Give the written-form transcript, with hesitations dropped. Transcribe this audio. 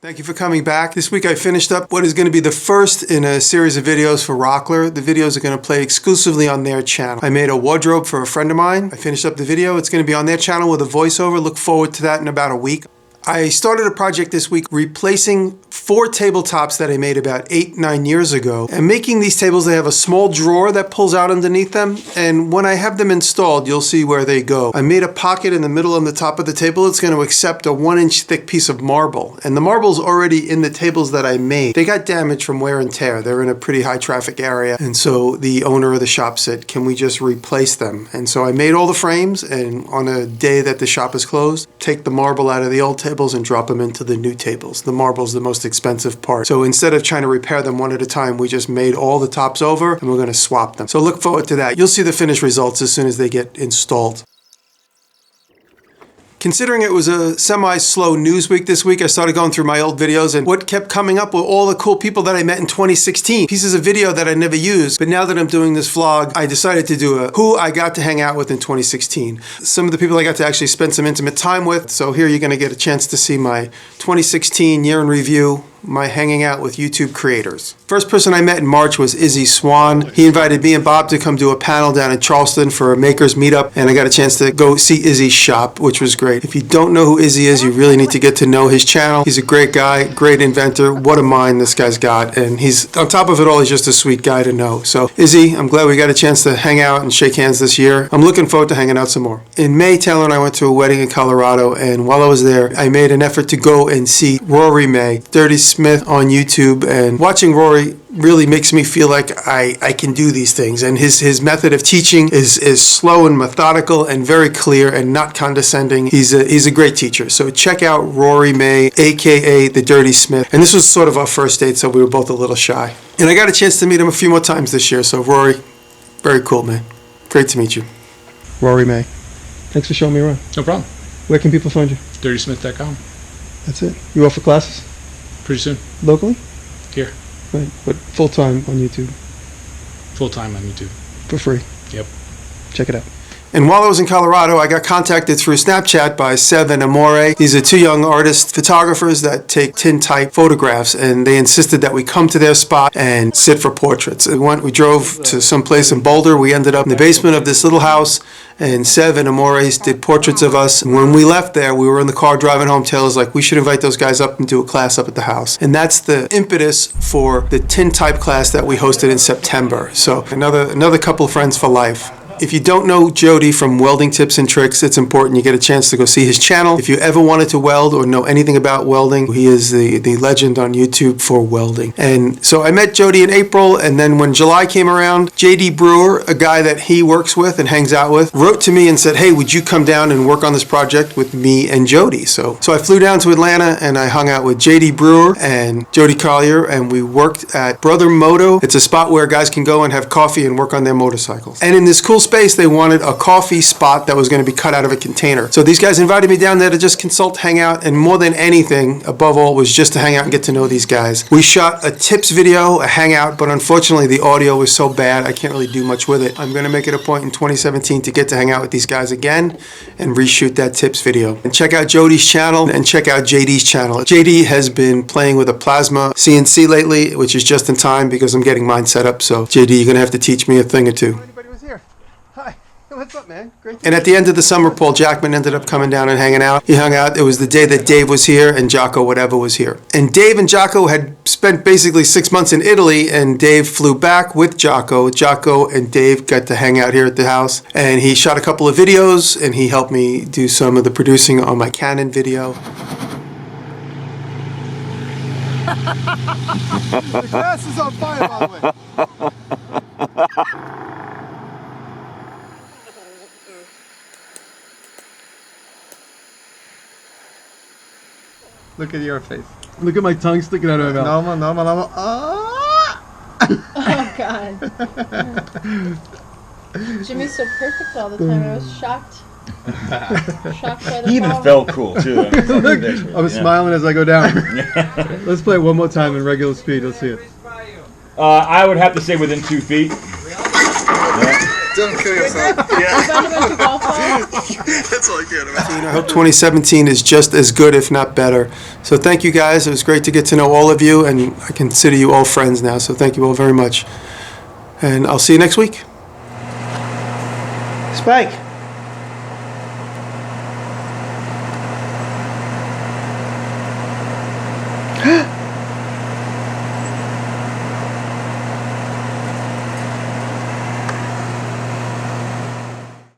Thank you for coming back. This week I finished up what is going to be the first in a series of videos for Rockler. The videos are going to play exclusively on their channel. I made a wardrobe for a friend of mine. I finished up the video. It's going to be on their channel with a voiceover. Look forward to that in about a week. I started a project this week replacing 4 tabletops that I made about 8-9 years ago. And making these tables, they have a small drawer that pulls out underneath them. And when I have them installed, you'll see where they go. I made a pocket in the middle on the top of the table. It's going to accept a 1-inch thick piece of marble. And the marble's already in the tables that I made. They got damaged from wear and tear. They're in a pretty high traffic area. And so the owner of the shop said, can we just replace them? And so I made all the frames, and on a day that the shop is closed, take the marble out of the old tables and drop them into the new tables. The marble's the most expensive part. So instead of trying to repair them one at a time, we just made all the tops over and we're going to swap them. So look forward to that. You'll see the finished results as soon as they get installed. Considering it was a semi-slow news week this week, I started going through my old videos, and what kept coming up were all the cool people that I met in 2016. Pieces of video that I never used, but now that I'm doing this vlog, I decided to do a who I got to hang out with in 2016. Some of the people I got to actually spend some intimate time with, so here you're going to get a chance to see my 2016 year in review, my hanging out with YouTube creators. First person I met in March was Izzy Swan. He invited me and Bob to come do a panel down in Charleston for a makers meetup, and I got a chance to go see Izzy's shop, which was great. If you don't know who Izzy is, you really need to get to know his channel. He's a great guy, great inventor. What a mind this guy's got, and he's, on top of it all, he's just a sweet guy to know. So Izzy, I'm glad we got a chance to hang out and shake hands this year. I'm looking forward to hanging out some more. In May, Taylor and I went to a wedding in Colorado, and while I was there, I made an effort to go and see Rory May, Dirty Smith on YouTube, and watching Rory really makes me feel like I can do these things. And his method of teaching is slow and methodical and very clear and not condescending. He's a great teacher. So check out Rory May, aka the Dirty Smith. And this was sort of our first date, so we were both a little shy. And I got a chance to meet him a few more times this year. So Rory, very cool, man. Great to meet you. Rory May, thanks for showing me around. No problem. Where can people find you? DirtySmith.com. That's it. You offer classes? Pretty soon. Locally? Here. Right, but full-time on YouTube? Full-time on YouTube. For free? Yep. Check it out. And while I was in Colorado, I got contacted through Snapchat by Sev and Amore. These are 2 young artist photographers that take tintype photographs, and they insisted that we come to their spot and sit for portraits. We drove to some place in Boulder. We ended up in the basement of this little house, and Sev and Amore did portraits of us. And when we left there, we were in the car driving home. Taylor's like, we should invite those guys up and do a class up at the house. And that's the impetus for the tintype class that we hosted in September. So another couple of friends for life. If you don't know Jody from Welding Tips and Tricks, it's important you get a chance to go see his channel. If you ever wanted to weld or know anything about welding, he is the legend on YouTube for welding. And so I met Jody in April, and then when July came around, JD Brewer, a guy that he works with and hangs out with, wrote to me and said, hey, would you come down and work on this project with me and Jody? So I flew down to Atlanta and I hung out with JD Brewer and Jody Collier, and we worked at Brother Moto. It's a spot where guys can go and have coffee and work on their motorcycles. And in this cool space, they wanted a coffee spot that was going to be cut out of a container. So these guys invited me down there to just consult, hang out, and more than anything, above all, was just to hang out and get to know these guys. We shot a tips video, a hangout, but unfortunately the audio was so bad I can't really do much with it. I'm going to make it a point in 2017 to get to hang out with these guys again and reshoot that tips video. And check out Jody's channel and check out JD's channel. JD has been playing with a plasma CNC lately, which is just in time because I'm getting mine set up. So JD, you're going to have to teach me a thing or two. What's up, man? Great. And at the end of the summer, Paul Jackman ended up coming down and hanging out. He hung out. It was the day that Dave was here and Jocko whatever was here. And Dave and Jocko had spent basically 6 months in Italy, and Dave flew back with Jocko. Jocko and Dave got to hang out here at the house, and he shot a couple of videos, and he helped me do some of the producing on my Canon video. The grass is on fire, by the way. Look at your face. Look at my tongue sticking out of my mouth. Normal. Oh, God. Jimmy's so perfect all the time. I was shocked. Shocked by the He even felt cool, too. I was smiling as I go down. Let's play it one more time in regular speed. Let's see it. I would have to say within 2 feet. Yeah. Don't kill yourself. Yeah. Find a bunch of golf balls. That's all I care about. I hope 2017 is just as good, if not better. So thank you guys. It was great to get to know all of you, and I consider you all friends now. So thank you all very much. And I'll see you next week. Spike.